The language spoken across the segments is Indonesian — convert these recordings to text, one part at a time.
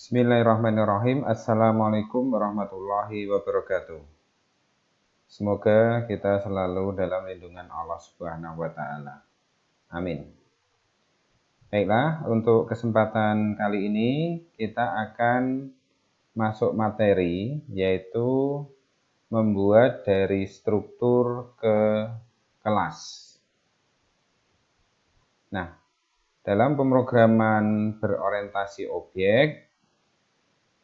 Bismillahirrahmanirrahim. Assalamualaikum warahmatullahi wabarakatuh. Semoga kita selalu dalam lindungan Allah Subhanahu wa Ta'ala. Amin. Baiklah, untuk kesempatan kali ini kita akan masuk materi, yaitu membuat dari struktur ke kelas. Nah, dalam pemrograman berorientasi objek,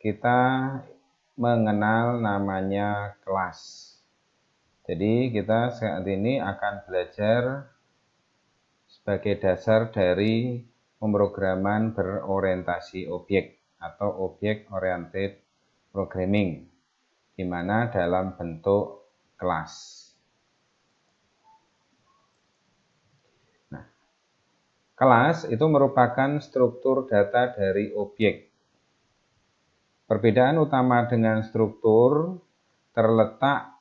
kita mengenal namanya kelas. Jadi kita saat ini akan belajar sebagai dasar dari pemrograman berorientasi objek atau object oriented programming, di mana dalam bentuk kelas. Nah, kelas itu merupakan struktur data dari objek. Perbedaan utama dengan struktur terletak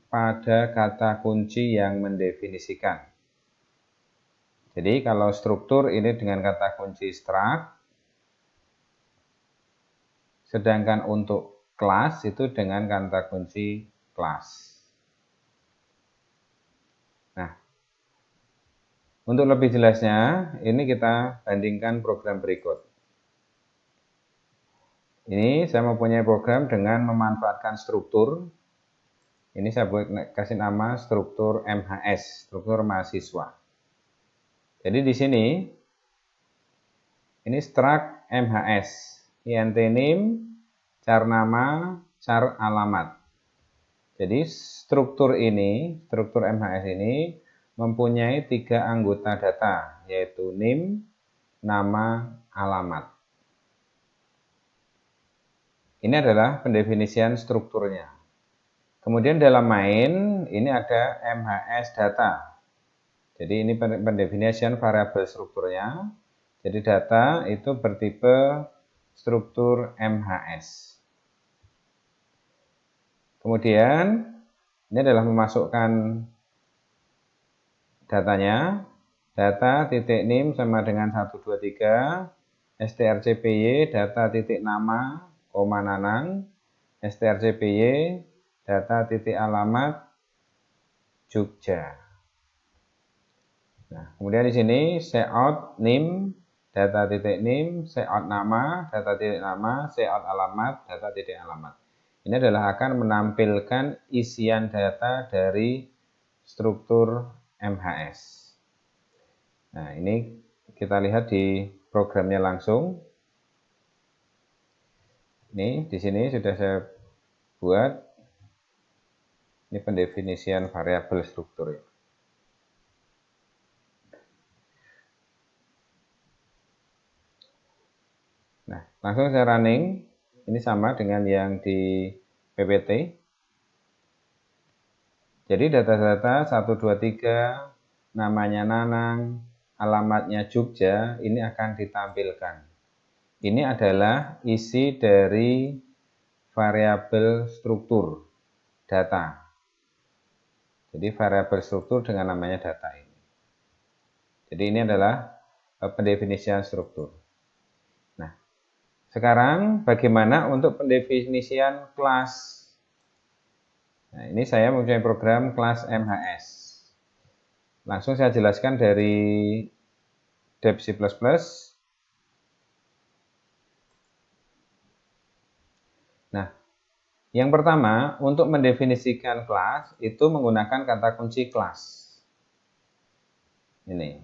pada kata kunci yang mendefinisikan. Jadi kalau struktur ini dengan kata kunci struct, sedangkan untuk kelas itu dengan kata kunci class. Nah, untuk lebih jelasnya, ini kita bandingkan program berikut. Ini saya mempunyai program dengan memanfaatkan struktur. Ini saya kasih nama struktur MHS, struktur mahasiswa. Jadi di sini, ini struct MHS, int name, char nama, char alamat. Jadi struktur MHS ini mempunyai 3 anggota data, yaitu name, nama, alamat. Ini adalah pendefinisian strukturnya. Kemudian dalam main, ini ada MHS data. Jadi ini pendefinisian variabel strukturnya. Jadi data itu bertipe struktur MHS. Kemudian ini adalah memasukkan datanya. Data titik name sama dengan 123, strcpy data titik nama, koma nanang, strcpy data titik alamat Jogja. Nah, kemudian di sini cout name data titik name, cout nama data titik nama, cout alamat data titik alamat. Ini adalah akan menampilkan isian data dari struktur MHS. Nah, ini kita lihat di programnya langsung. Ini di sini sudah saya buat. Ini pendefinisian variabel struktur. Nah, langsung saya running. Ini sama dengan yang di PPT. Jadi data-data 123, namanya Nanang, alamatnya Jogja, ini akan ditampilkan. Ini adalah isi dari variabel struktur data. Jadi variabel struktur dengan namanya data ini. Jadi ini adalah pendefinisian struktur. Nah, sekarang bagaimana untuk pendefinisian kelas? Nah, ini saya mempunyai program kelas MHS. Langsung saya jelaskan dari Deb C++. Nah, yang pertama, untuk mendefinisikan kelas itu menggunakan kata kunci kelas. Ini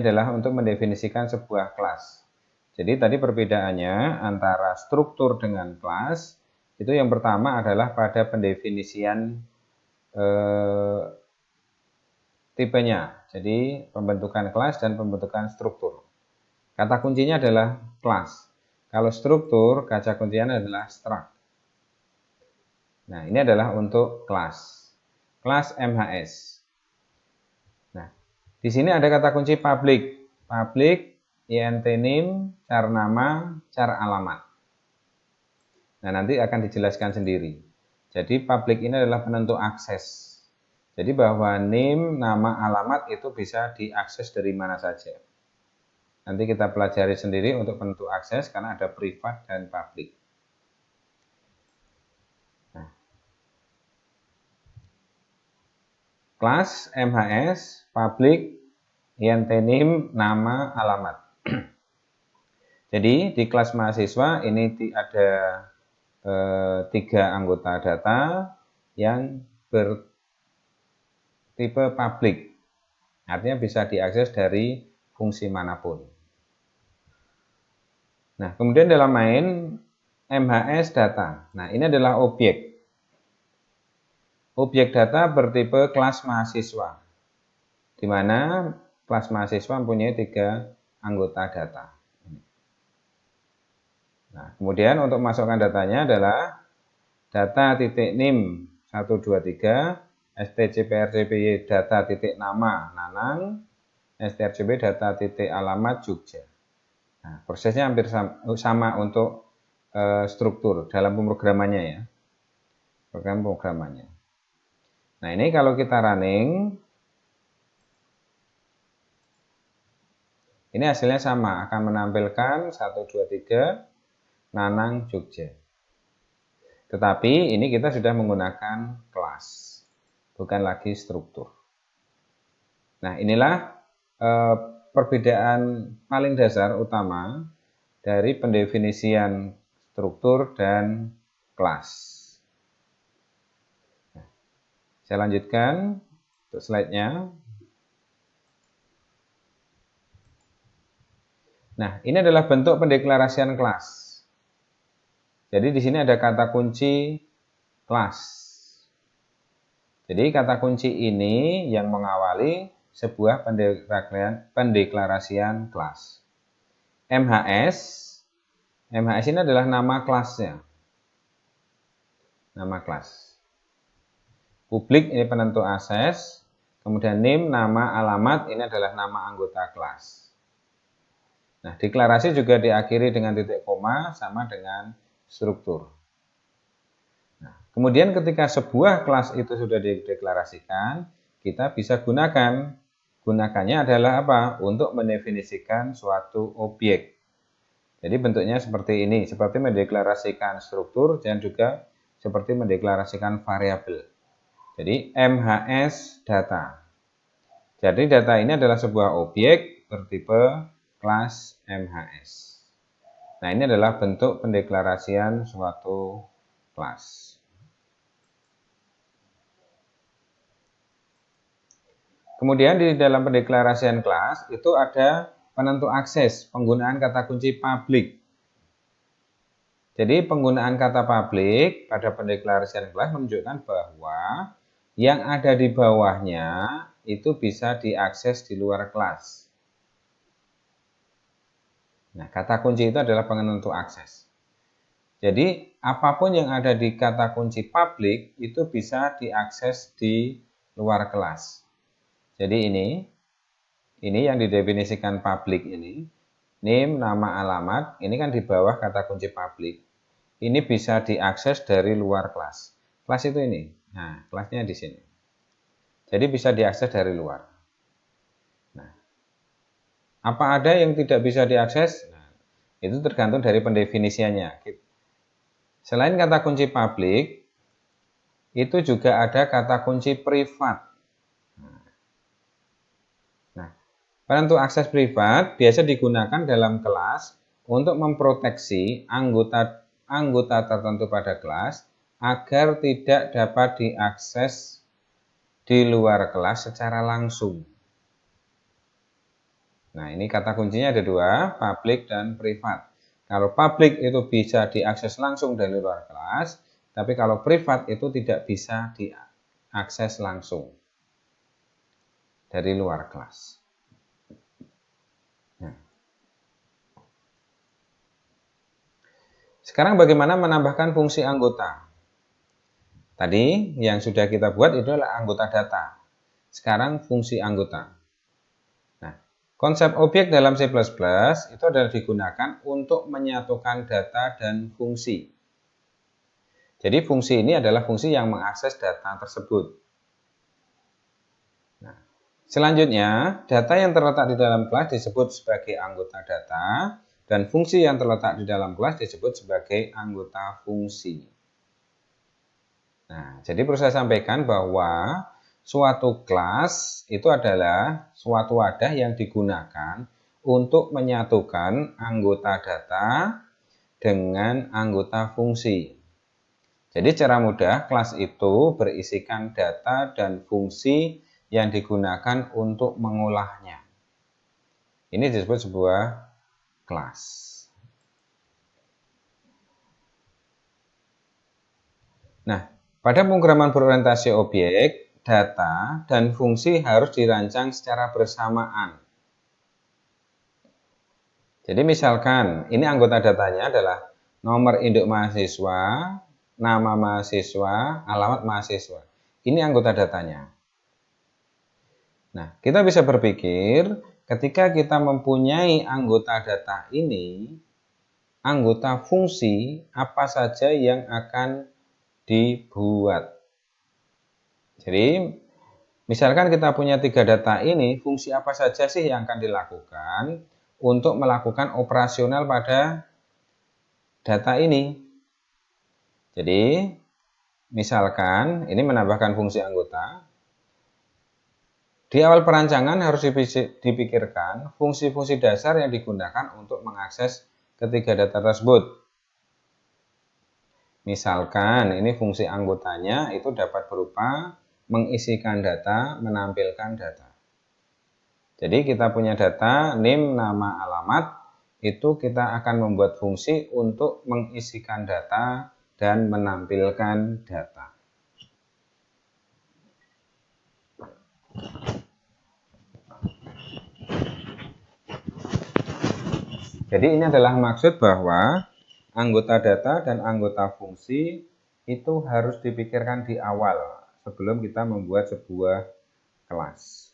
adalah untuk mendefinisikan sebuah kelas. Jadi tadi perbedaannya antara struktur dengan kelas, itu yang pertama adalah pada pendefinisian tipenya. Jadi pembentukan kelas dan pembentukan struktur. Kata kuncinya adalah kelas. Kalau struktur, kata kuncinya adalah struct. Nah, ini adalah untuk kelas. Kelas MHS. Nah, di sini ada kata kunci public. Public, int name, char nama, char alamat. Nah, nanti akan dijelaskan sendiri. Jadi public ini adalah penentu akses. Jadi bahwa name, nama, alamat itu bisa diakses dari mana saja. Nanti kita pelajari sendiri untuk penentu akses karena ada privat dan publik. Nah, kelas MHS, publik, name, nama, alamat. Jadi di kelas mahasiswa ini ada 3 anggota data yang bertipe publik. Artinya bisa diakses dari fungsi manapun. Nah, kemudian dalam main MHS data. Nah, ini adalah objek. Objek data bertipe kelas mahasiswa, di mana kelas mahasiswa mempunyai 3 anggota data. Nah, kemudian untuk masukkan datanya adalah data.nim 123, stcprcpy data.nama Nanang, strcp data.alamat Jogja. Nah, prosesnya hampir sama untuk struktur dalam pemrogramannya ya. Program pemrogramannya. Nah, ini kalau kita running, ini hasilnya sama, akan menampilkan 123 Nanang Jogja. Tetapi ini kita sudah menggunakan kelas, bukan lagi struktur. Nah, inilah perbedaan paling dasar utama dari pendefinisian struktur dan kelas. Nah, saya lanjutkan untuk slide-nya. Nah, ini adalah bentuk pendeklarasian kelas. Jadi di sini ada kata kunci kelas. Jadi kata kunci ini yang mengawali sebuah pendeklarasian kelas. MHS ini adalah nama kelasnya. Nama kelas. Publik ini penentu akses. Kemudian name, nama, alamat ini adalah nama anggota kelas. Nah, deklarasi juga diakhiri dengan titik koma sama dengan struktur. Nah, kemudian ketika sebuah kelas itu sudah dideklarasikan, kita bisa gunakan. Gunakannya adalah apa? Untuk mendefinisikan suatu objek. Jadi bentuknya seperti ini, seperti mendeklarasikan struktur dan juga seperti mendeklarasikan variabel. Jadi MHS data. Jadi data ini adalah sebuah objek bertipe kelas MHS. Nah, ini adalah bentuk pendeklarasian suatu kelas. Kemudian di dalam pendeklarasian kelas itu ada penentu akses, penggunaan kata kunci publik. Jadi penggunaan kata publik pada pendeklarasian kelas menunjukkan bahwa yang ada di bawahnya itu bisa diakses di luar kelas. Nah, kata kunci itu adalah penentu akses. Jadi apapun yang ada di kata kunci publik itu bisa diakses di luar kelas. Jadi ini yang didefinisikan publik ini, name, nama, alamat, ini kan di bawah kata kunci publik. Ini bisa diakses dari luar kelas. Kelas itu ini. Nah, kelasnya di sini. Jadi bisa diakses dari luar. Nah, apa ada yang tidak bisa diakses? Nah, itu tergantung dari pendefinisiannya. Selain kata kunci publik, itu juga ada kata kunci privat. Penentu akses privat biasa digunakan dalam kelas untuk memproteksi anggota tertentu pada kelas agar tidak dapat diakses di luar kelas secara langsung. Nah, ini kata kuncinya ada 2, publik dan privat. Kalau publik itu bisa diakses langsung dari luar kelas, tapi kalau privat itu tidak bisa diakses langsung dari luar kelas. Sekarang bagaimana menambahkan fungsi anggota? Tadi yang sudah kita buat itu adalah anggota data. Sekarang fungsi anggota. Nah, konsep objek dalam C++ itu adalah digunakan untuk menyatukan data dan fungsi. Jadi fungsi ini adalah fungsi yang mengakses data tersebut. Nah, Selanjutnya, data yang terletak di dalam kelas disebut sebagai anggota data, dan fungsi yang terletak di dalam kelas disebut sebagai anggota fungsi. Nah, jadi perlu saya sampaikan bahwa suatu kelas itu adalah suatu wadah yang digunakan untuk menyatukan anggota data dengan anggota fungsi. Jadi secara mudah, kelas itu berisikan data dan fungsi yang digunakan untuk mengolahnya. Ini disebut sebuah kelas. Nah, pada pemrograman berorientasi objek, data dan fungsi harus dirancang secara bersamaan. Jadi misalkan, ini anggota datanya adalah nomor induk mahasiswa, nama mahasiswa, alamat mahasiswa. Ini anggota datanya. Nah, kita bisa berpikir ketika kita mempunyai anggota data ini, anggota fungsi apa saja yang akan dibuat. Jadi, misalkan kita punya 3 data ini, fungsi apa saja sih yang akan dilakukan untuk melakukan operasional pada data ini. Jadi, misalkan ini menambahkan fungsi anggota. Di awal perancangan harus dipikirkan fungsi-fungsi dasar yang digunakan untuk mengakses ketiga data tersebut. Misalkan ini fungsi anggotanya itu dapat berupa mengisikan data, menampilkan data. Jadi kita punya data NIM, nama, alamat, itu kita akan membuat fungsi untuk mengisikan data dan menampilkan data. Jadi ini adalah maksud bahwa anggota data dan anggota fungsi itu harus dipikirkan di awal sebelum kita membuat sebuah kelas.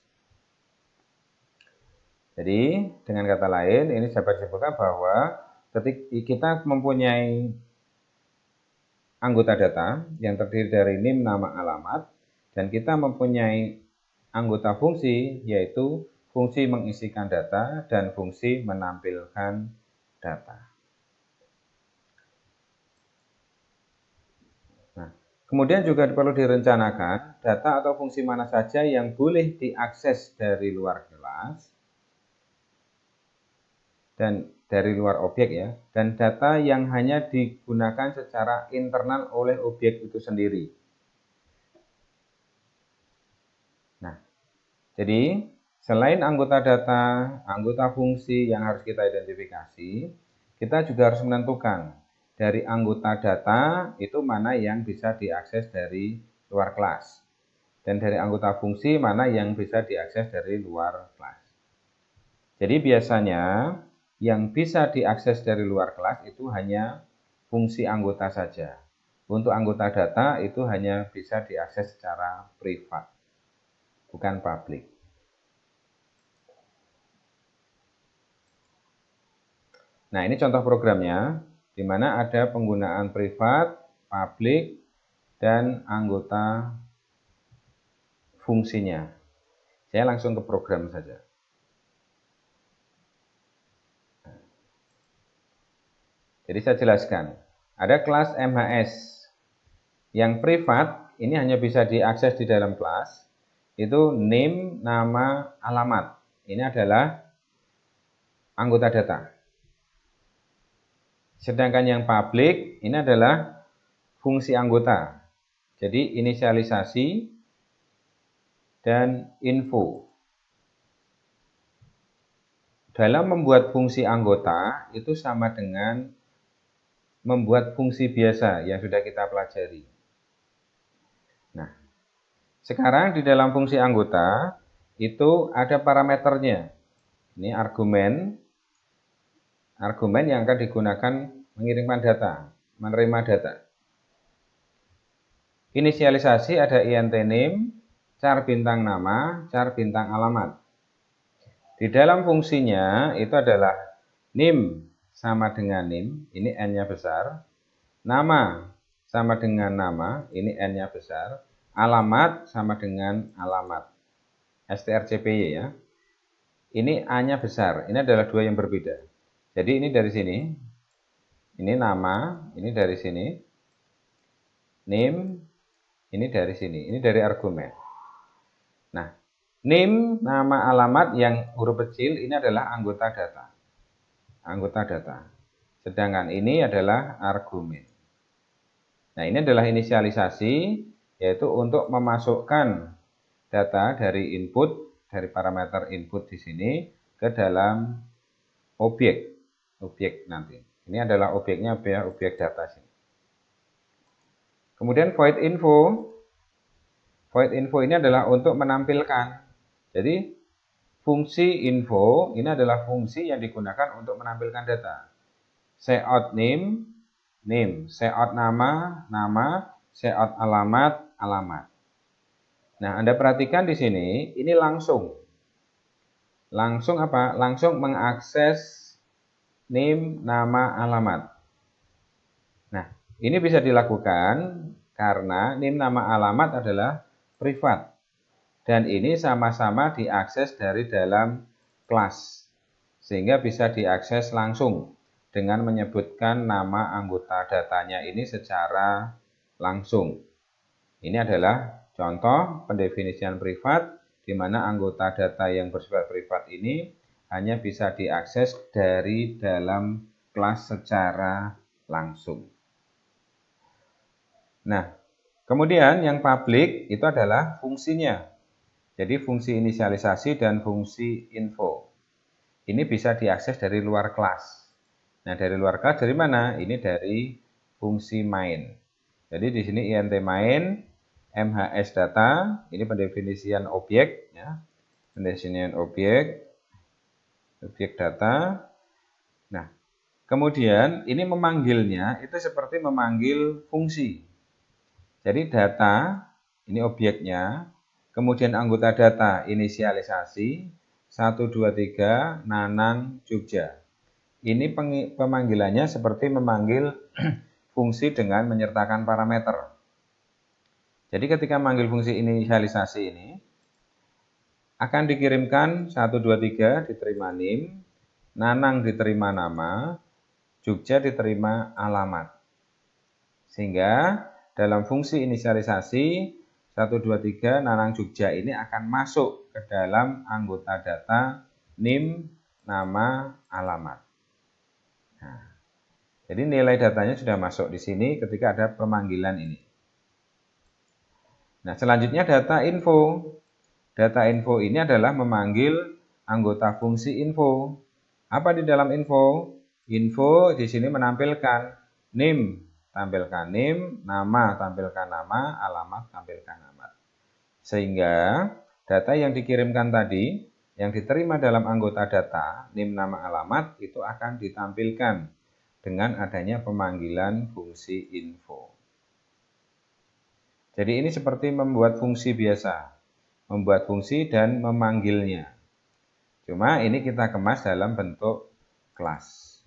Jadi dengan kata lain ini dapat disebutkan bahwa ketika kita mempunyai anggota data yang terdiri dari NIM, nama, alamat, dan kita mempunyai anggota fungsi yaitu fungsi mengisikan data dan fungsi menampilkan data. Nah, kemudian juga perlu direncanakan data atau fungsi mana saja yang boleh diakses dari luar kelas dan dari luar objek ya, dan data yang hanya digunakan secara internal oleh objek itu sendiri. Nah, jadi selain anggota data, anggota fungsi yang harus kita identifikasi, kita juga harus menentukan dari anggota data itu mana yang bisa diakses dari luar kelas. Dan dari anggota fungsi mana yang bisa diakses dari luar kelas. Jadi biasanya yang bisa diakses dari luar kelas itu hanya fungsi anggota saja. Untuk anggota data itu hanya bisa diakses secara privat, bukan publik. Nah, ini contoh programnya, di mana ada penggunaan privat, publik, dan anggota fungsinya. Saya langsung ke program saja. Jadi saya jelaskan, ada kelas MHS yang privat, ini hanya bisa diakses di dalam kelas, itu NIM, nama, alamat. Ini adalah anggota data. Sedangkan yang publik, ini adalah fungsi anggota. Jadi inisialisasi dan info. Dalam membuat fungsi anggota, itu sama dengan membuat fungsi biasa yang sudah kita pelajari. Nah, sekarang di dalam fungsi anggota itu ada parameternya. Ini argumen yang akan digunakan mengirimkan data, menerima data. Inisialisasi ada int name, char bintang nama, char bintang alamat. Di dalam fungsinya itu adalah NIM sama dengan NIM, ini N-nya besar. Nama sama dengan nama, ini N-nya besar. Alamat sama dengan alamat, strcpy ya. Ini A-nya besar, ini adalah dua yang berbeda. Jadi ini dari sini, ini nama, ini dari sini, name, ini dari sini, ini dari argumen. Nah, name, nama alamat yang huruf kecil ini adalah anggota data. Anggota data. Sedangkan ini adalah argumen. Nah, ini adalah inisialisasi, yaitu untuk memasukkan data dari input, dari parameter input di sini ke dalam objek nanti. Ini adalah objeknya objek data sini. Kemudian void info. Void info ini adalah untuk menampilkan. Jadi fungsi info ini adalah fungsi yang digunakan untuk menampilkan data. Cout name, name. Cout nama, nama. Cout alamat, alamat. Nah, Anda perhatikan di sini, ini langsung. Langsung apa? Langsung mengakses name, nama, alamat. Nah, ini bisa dilakukan karena name, nama, alamat adalah privat. Dan ini sama-sama diakses dari dalam kelas. Sehingga bisa diakses langsung dengan menyebutkan nama anggota datanya ini secara langsung. Ini adalah contoh pendefinisian privat di mana anggota data yang bersifat privat ini hanya bisa diakses dari dalam kelas secara langsung. Nah, kemudian yang public itu adalah fungsinya. Jadi fungsi inisialisasi dan fungsi info. Ini bisa diakses dari luar kelas. Nah, dari luar kelas dari mana? Ini dari fungsi main. Jadi di sini int main MHS data, ini pendefinisian objek ya. Pendefinisian objek data. Nah, kemudian ini memanggilnya itu seperti memanggil fungsi. Jadi data, ini objeknya, kemudian anggota data inisialisasi 123 Nanang Jogja. Ini pemanggilannya seperti memanggil fungsi dengan menyertakan parameter. Jadi ketika memanggil fungsi inisialisasi ini akan dikirimkan 123 diterima name, Nanang diterima nama, Jogja diterima alamat. Sehingga dalam fungsi inisialisasi 123 Nanang Jogja ini akan masuk ke dalam anggota data name, nama, alamat. Nah, jadi nilai datanya sudah masuk di sini ketika ada pemanggilan ini. Nah, selanjutnya data info. Data info ini adalah memanggil anggota fungsi info. Apa di dalam info? Info di sini menampilkan name, tampilkan name, nama, tampilkan nama, alamat, tampilkan alamat. Sehingga data yang dikirimkan tadi, yang diterima dalam anggota data, name, nama, alamat, itu akan ditampilkan dengan adanya pemanggilan fungsi info. Jadi ini seperti membuat fungsi biasa, membuat fungsi dan memanggilnya. Cuma ini kita kemas dalam bentuk kelas.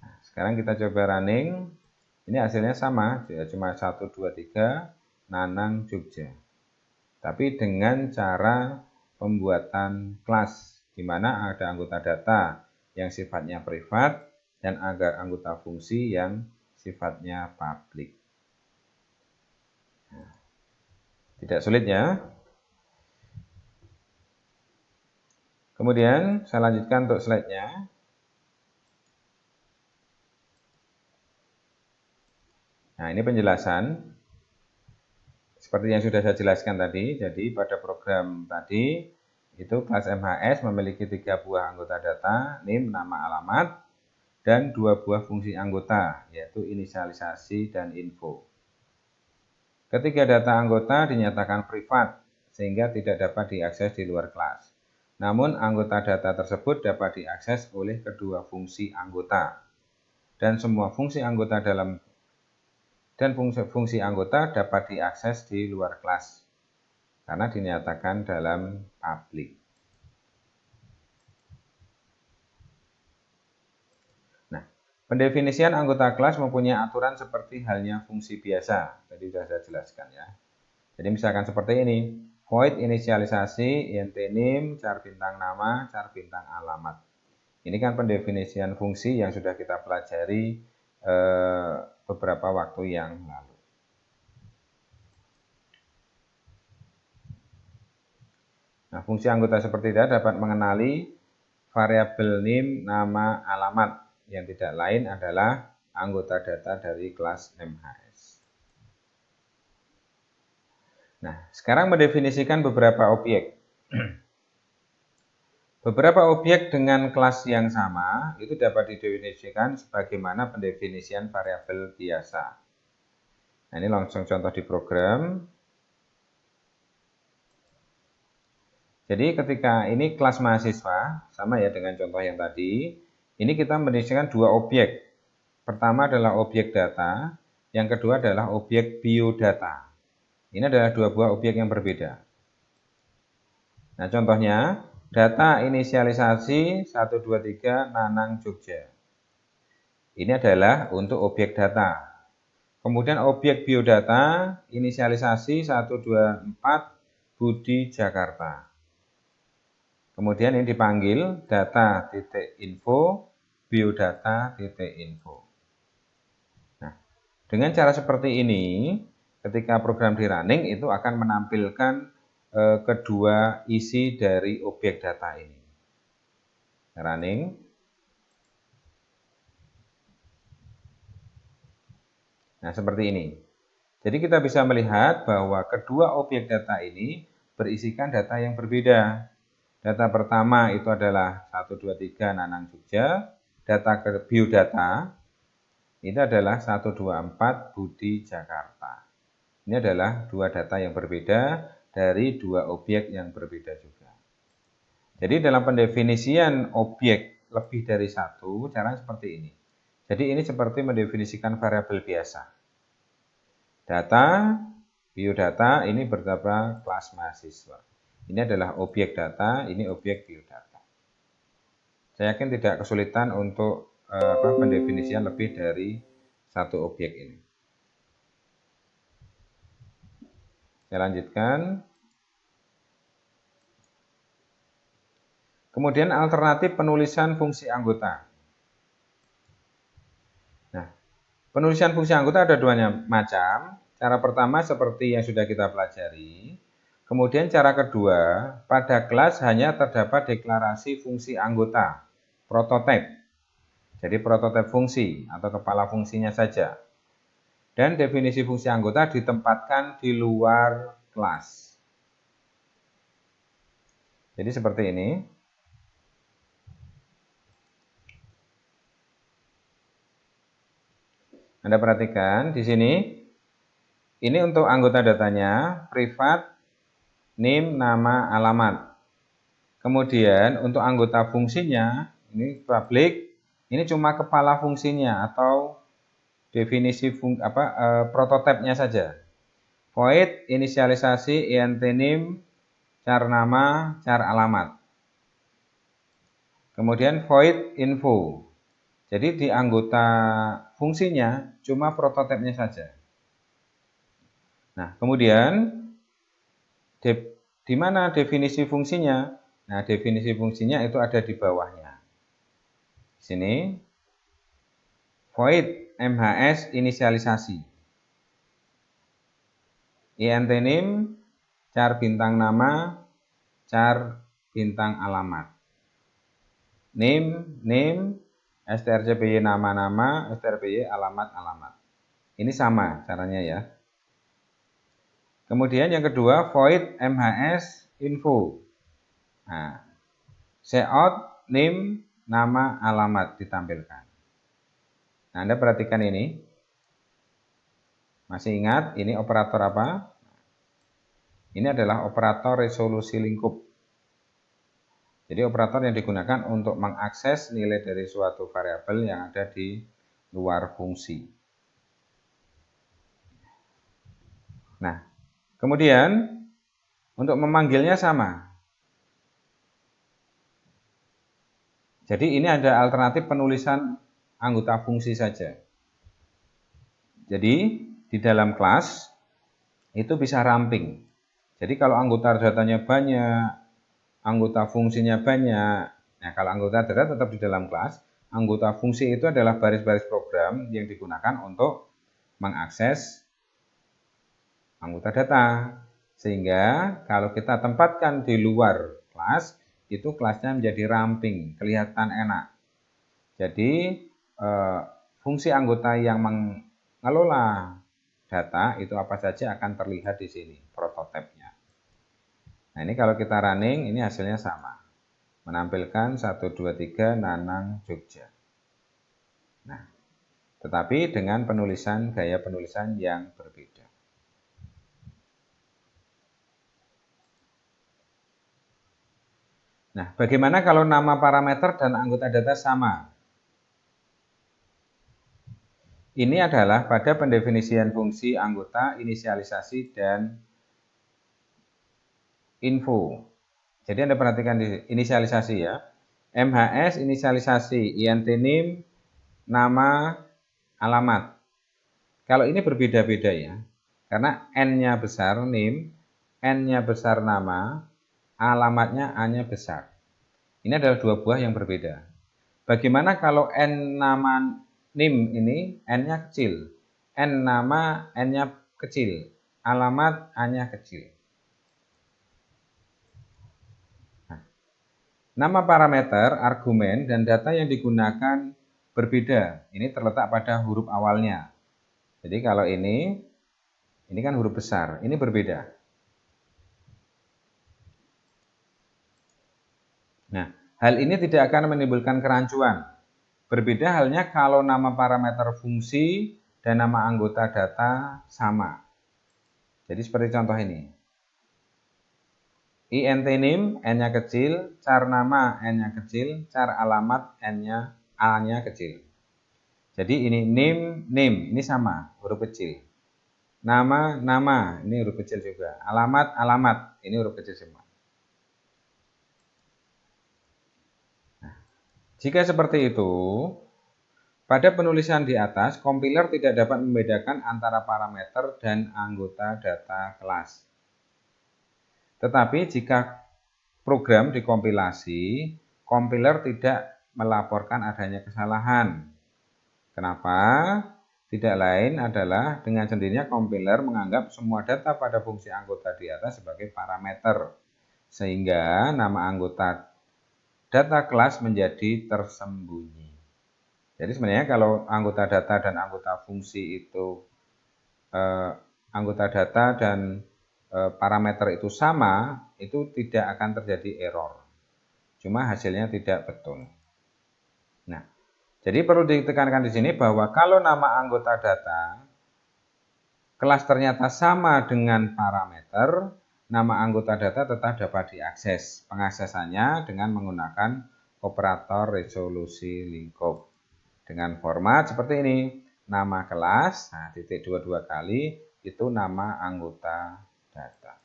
Nah, sekarang kita coba running. Ini hasilnya sama, cuma 1, 2, 3, Nanang Jogja. Tapi dengan cara pembuatan kelas, di mana ada anggota data yang sifatnya privat dan ada anggota fungsi yang sifatnya publik. Tidak sulit ya. Kemudian saya lanjutkan untuk slide-nya. Nah, ini penjelasan. Seperti yang sudah saya jelaskan tadi, jadi pada program tadi, itu kelas MHS memiliki 3 buah anggota data, name, nama, alamat, dan 2 buah fungsi anggota, yaitu inisialisasi dan info. Ketiga data anggota dinyatakan privat, sehingga tidak dapat diakses di luar kelas. Namun, anggota data tersebut dapat diakses oleh kedua fungsi anggota. Dan semua fungsi anggota fungsi anggota dapat diakses di luar kelas, karena dinyatakan dalam publik. Nah, pendefinisian anggota kelas mempunyai aturan seperti halnya fungsi biasa. Tadi sudah saya jelaskan ya. Jadi misalkan seperti ini, void inisialisasi, int name, char bintang nama, char bintang alamat. Ini kan pendefinisian fungsi yang sudah kita pelajari beberapa waktu yang lalu. Nah, fungsi anggota seperti ini dapat mengenali variabel name, nama, alamat yang tidak lain adalah anggota data dari kelas MHS. Nah, sekarang mendefinisikan beberapa objek. Beberapa objek dengan kelas yang sama itu dapat didefinisikan sebagaimana pendefinisian variabel biasa. Nah, ini langsung contoh di program. Jadi ketika ini kelas mahasiswa, sama ya dengan contoh yang tadi, ini kita mendefinisikan dua objek. Pertama adalah objek data, yang kedua adalah objek biodata. Ini adalah dua buah objek yang berbeda. Nah, contohnya, data inisialisasi 123 Nanang Jogja. Ini adalah untuk objek data. Kemudian objek biodata inisialisasi 124 Budi Jakarta. Kemudian ini dipanggil data.info biodata.info. Nah, dengan cara seperti ini, ketika program di running itu akan menampilkan kedua isi dari objek data ini. Running. Nah, seperti ini. Jadi kita bisa melihat bahwa kedua objek data ini berisikan data yang berbeda. Data pertama itu adalah 123 Nanang Jogja. Data biodata itu adalah 124 Budi Jakarta. Ini adalah dua data yang berbeda dari dua objek yang berbeda juga. Jadi dalam pendefinisian objek lebih dari satu, caranya seperti ini. Jadi ini seperti mendefinisikan variabel biasa. Data, biodata ini berupa kelas mahasiswa. Ini adalah objek data, ini objek biodata. Saya yakin tidak kesulitan untuk pendefinisian lebih dari satu objek ini. Saya lanjutkan. Kemudian alternatif penulisan fungsi anggota. Nah, penulisan fungsi anggota ada dua macam. Cara pertama seperti yang sudah kita pelajari. Kemudian cara kedua, pada kelas hanya terdapat deklarasi fungsi anggota, prototipe. Jadi prototipe fungsi atau kepala fungsinya saja. Dan definisi fungsi anggota ditempatkan di luar kelas. Jadi seperti ini. Anda perhatikan di sini. Ini untuk anggota datanya, privat, name, nama, alamat. Kemudian untuk anggota fungsinya, ini public, ini cuma kepala fungsinya atau definisi prototipenya saja. Void inisialisasi int name, char nama, char alamat. Kemudian void info. Jadi di anggota fungsinya cuma prototipenya saja. Nah, kemudian di mana definisi fungsinya? Nah, definisi fungsinya itu ada di bawahnya. Di sini void MHS inisialisasi. Int name, char bintang nama, char bintang alamat. Name, strcpy nama-nama, strpy alamat-alamat. Ini sama caranya ya. Kemudian yang kedua, void MHS info. Nah, cout name, nama, alamat ditampilkan. Nah, Anda perhatikan ini. Masih ingat ini operator apa? Ini adalah operator resolusi lingkup. Jadi operator yang digunakan untuk mengakses nilai dari suatu variabel yang ada di luar fungsi. Nah, kemudian untuk memanggilnya sama. Jadi ini ada alternatif penulisan anggota fungsi saja. Jadi di dalam kelas itu bisa ramping. Jadi kalau anggota datanya banyak, anggota fungsinya banyak, nah kalau anggota data tetap di dalam kelas, anggota fungsi itu adalah baris-baris program yang digunakan untuk mengakses anggota data. Sehingga kalau kita tempatkan di luar kelas, itu kelasnya menjadi ramping, kelihatan enak. Jadi fungsi anggota yang mengelola data itu apa saja akan terlihat di sini prototipenya. Nah ini kalau kita running, ini hasilnya sama. Menampilkan 1, 2, 3 Nanang Jogja. Nah, tetapi dengan gaya penulisan yang berbeda. Nah, bagaimana kalau nama parameter dan anggota data sama? Ini adalah pada pendefinisian fungsi anggota, inisialisasi, dan info. Jadi Anda perhatikan di inisialisasi ya. MHS inisialisasi, INT NIM, nama, alamat. Kalau ini berbeda-beda ya. Karena N-nya besar NIM, N-nya besar nama, alamatnya A-nya besar. Ini adalah dua buah yang berbeda. Bagaimana kalau N nama NIM ini N-nya kecil, N nama N-nya kecil, alamat A-nya kecil. Nah, nama parameter, argumen, dan data yang digunakan berbeda. Ini terletak pada huruf awalnya. Jadi kalau ini kan huruf besar, ini berbeda. Nah, hal ini tidak akan menimbulkan kerancuan. Berbeda halnya kalau nama parameter fungsi dan nama anggota data sama. Jadi seperti contoh ini. INT NIM N-nya kecil, char nama N-nya kecil, char alamat N-nya A-nya kecil. Jadi ini NIM, ini sama, huruf kecil. Nama, ini huruf kecil juga. Alamat, ini huruf kecil semua. Nah, jika seperti itu, pada penulisan di atas, kompiler tidak dapat membedakan antara parameter dan anggota data kelas. Tetapi jika program dikompilasi, kompiler tidak melaporkan adanya kesalahan. Kenapa? Tidak lain adalah dengan sendirinya kompiler menganggap semua data pada fungsi anggota di atas sebagai parameter. Sehingga nama anggota data kelas menjadi tersembunyi. Jadi sebenarnya kalau anggota data dan anggota fungsi itu anggota data dan parameter itu sama, itu tidak akan terjadi error. Cuma hasilnya tidak betul. Nah, jadi perlu ditekankan di sini bahwa kalau nama anggota data kelas ternyata sama dengan parameter, nama anggota data tetap dapat diakses. Pengaksesannya dengan menggunakan operator resolusi lingkup. Dengan format seperti ini, nama kelas, nah titik 22 kali, itu nama anggota data.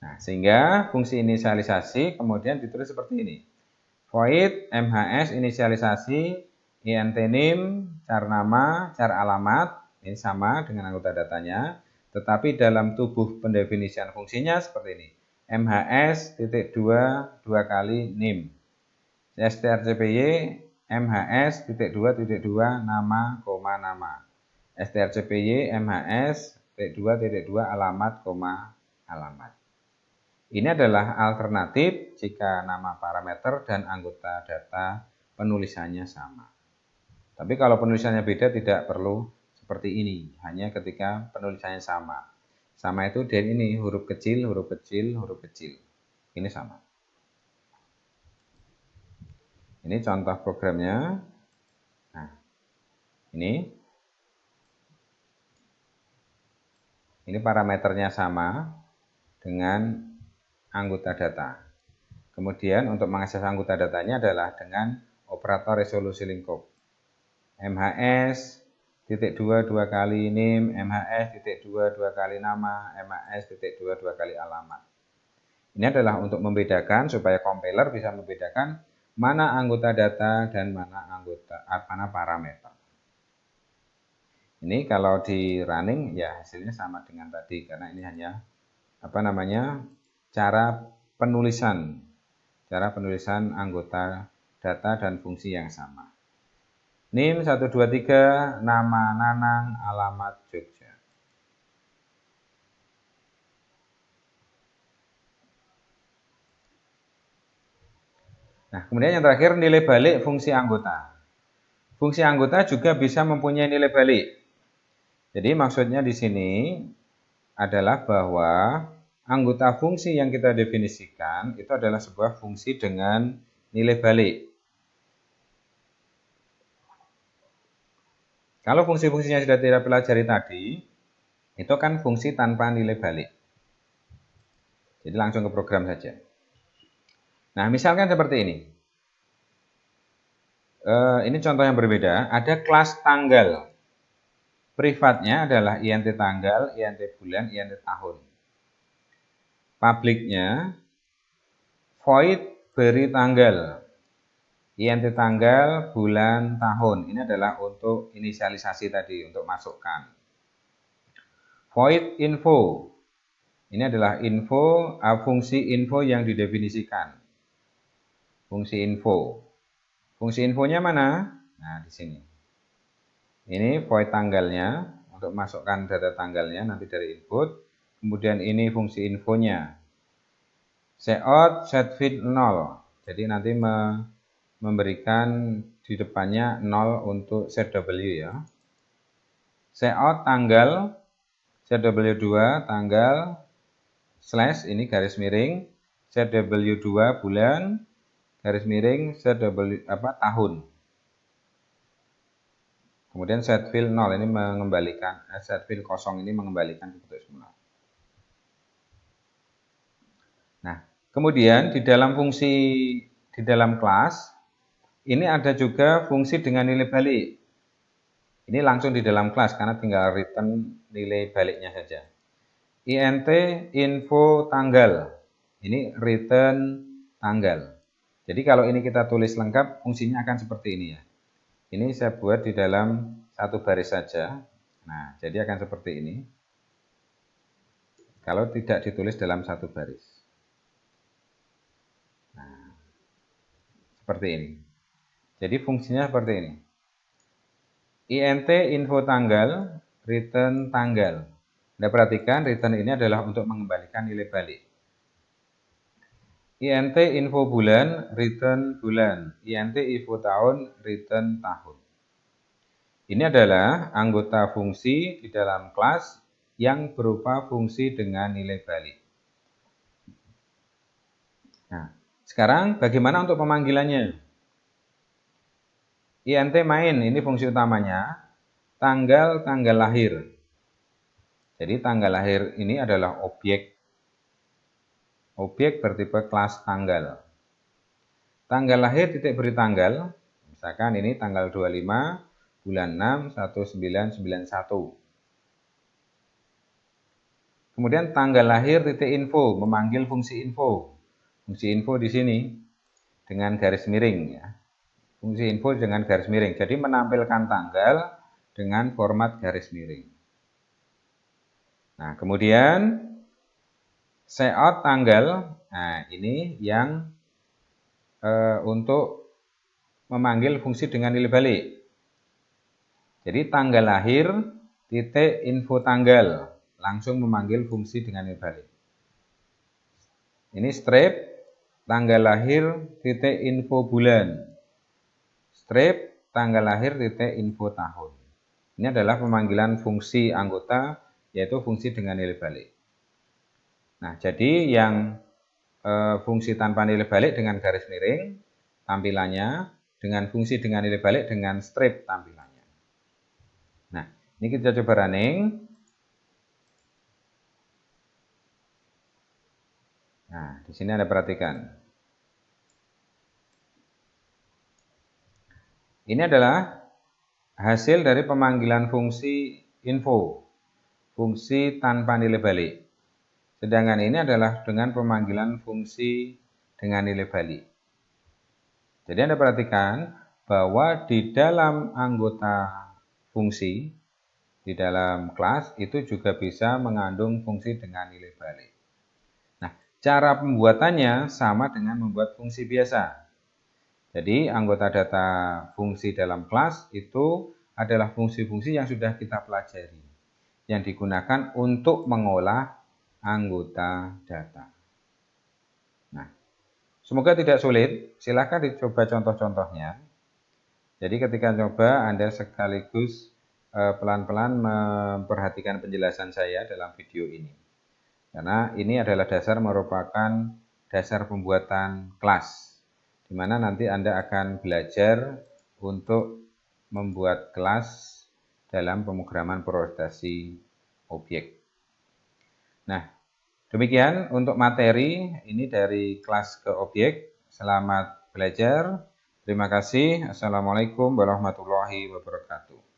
Nah, sehingga fungsi inisialisasi kemudian ditulis seperti ini. Void MHS inisialisasi, INT NIM, char nama, char alamat, ini sama dengan anggota datanya, tetapi dalam tubuh pendefinisian fungsinya seperti ini. MHS titik 2 kali NIM. strcpy MHS titik 2 nama, nama. strcpy MHS titik 2 alamat, alamat. Ini adalah alternatif jika nama parameter dan anggota data penulisannya sama. Tapi kalau penulisannya beda tidak perlu seperti ini, hanya ketika penulisannya sama. Sama itu dari ini huruf kecil, huruf kecil, huruf kecil. Ini sama. Ini contoh programnya. Nah, ini parameternya sama dengan anggota data. Kemudian untuk mengakses anggota datanya adalah dengan operator resolusi lingkup. MHS titik 2 kali NIM, MHS titik 2 kali nama, MHS titik 2 kali alamat. Ini adalah untuk membedakan supaya compiler bisa membedakan mana anggota data dan mana parameter. Ini kalau di running ya hasilnya sama dengan tadi karena ini hanya cara penulisan anggota data dan fungsi yang sama. NIM 123, nama Nanang, alamat Jogja. Nah, kemudian yang terakhir nilai balik fungsi anggota. Fungsi anggota juga bisa mempunyai nilai balik. Jadi maksudnya di sini adalah bahwa anggota fungsi yang kita definisikan itu adalah sebuah fungsi dengan nilai balik. Kalau fungsi-fungsinya sudah kita pelajari tadi, itu kan fungsi tanpa nilai balik. Jadi langsung ke program saja. Nah, misalkan seperti ini. Ini contoh yang berbeda. Ada kelas tanggal. Privatnya adalah INT tanggal, INT bulan, INT tahun. Publiknya void beri tanggal. INT tanggal, bulan, tahun. Ini adalah untuk inisialisasi tadi, untuk masukkan. Void info. Ini adalah fungsi info yang didefinisikan. Fungsi info. Fungsi infonya mana? Nah, di sini. Ini void tanggalnya, untuk masukkan data tanggalnya nanti dari input. Kemudian ini fungsi infonya. Setout, setFit 0. Jadi nanti memberikan di depannya 0 untuk ZW ya. Setout tanggal, ZW2 tanggal, slash ini garis miring, ZW2 bulan, garis miring, tahun. Kemudian setFill 0 ini mengembalikan, setFill kosong ini mengembalikan ke bentuk semula. Nah, kemudian di dalam kelas ini ada juga fungsi dengan nilai balik. Ini langsung di dalam kelas karena tinggal return nilai baliknya saja. INT info tanggal. Ini return tanggal. Jadi kalau ini kita tulis lengkap, fungsinya akan seperti ini ya. Ini saya buat di dalam satu baris saja. Nah, jadi akan seperti ini. Kalau tidak ditulis dalam satu baris. Nah, seperti ini. Jadi fungsinya seperti ini. INT info tanggal, return tanggal. Anda perhatikan return ini adalah untuk mengembalikan nilai balik. INT info bulan, return bulan. INT info tahun, return tahun. Ini adalah anggota fungsi di dalam kelas yang berupa fungsi dengan nilai balik. Nah, sekarang bagaimana untuk pemanggilannya? INT main, ini fungsi utamanya, tanggal lahir. Jadi tanggal lahir ini adalah objek bertipe kelas tanggal. Tanggal lahir titik beri tanggal, misalkan ini tanggal 25 bulan 6 1991. Kemudian tanggal lahir titik info, memanggil fungsi info. Fungsi info di sini dengan garis miring ya. Fungsi info dengan garis miring. Jadi menampilkan tanggal dengan format garis miring. Nah, kemudian setout tanggal. Nah, ini yang untuk memanggil fungsi dengan nilai balik. Jadi tanggal lahir titik info tanggal, langsung memanggil fungsi dengan nilai balik. Ini strip tanggal lahir titik info bulan. Strip tanggal lahir titik info tahun. Ini adalah pemanggilan fungsi anggota, yaitu fungsi dengan nilai balik. Nah, jadi yang fungsi tanpa nilai balik dengan garis miring tampilannya, dengan fungsi dengan nilai balik dengan strip tampilannya. Nah, ini kita coba running. Nah, di sini Anda perhatikan. Ini adalah hasil dari pemanggilan fungsi info, fungsi tanpa nilai balik. Sedangkan ini adalah dengan pemanggilan fungsi dengan nilai balik. Jadi Anda perhatikan bahwa di dalam anggota fungsi di dalam kelas itu juga bisa mengandung fungsi dengan nilai balik. Nah, cara pembuatannya sama dengan membuat fungsi biasa. Jadi, anggota data fungsi dalam kelas itu adalah fungsi-fungsi yang sudah kita pelajari, yang digunakan untuk mengolah anggota data. Nah, semoga tidak sulit, silakan dicoba contoh-contohnya. Jadi ketika coba Anda sekaligus pelan-pelan memperhatikan penjelasan saya dalam video ini. Karena ini adalah merupakan dasar pembuatan kelas, di mana nanti Anda akan belajar untuk membuat kelas dalam pemrograman berorientasi objek. Nah, demikian untuk materi ini dari kelas ke objek. Selamat belajar. Terima kasih. Assalamualaikum warahmatullahi wabarakatuh.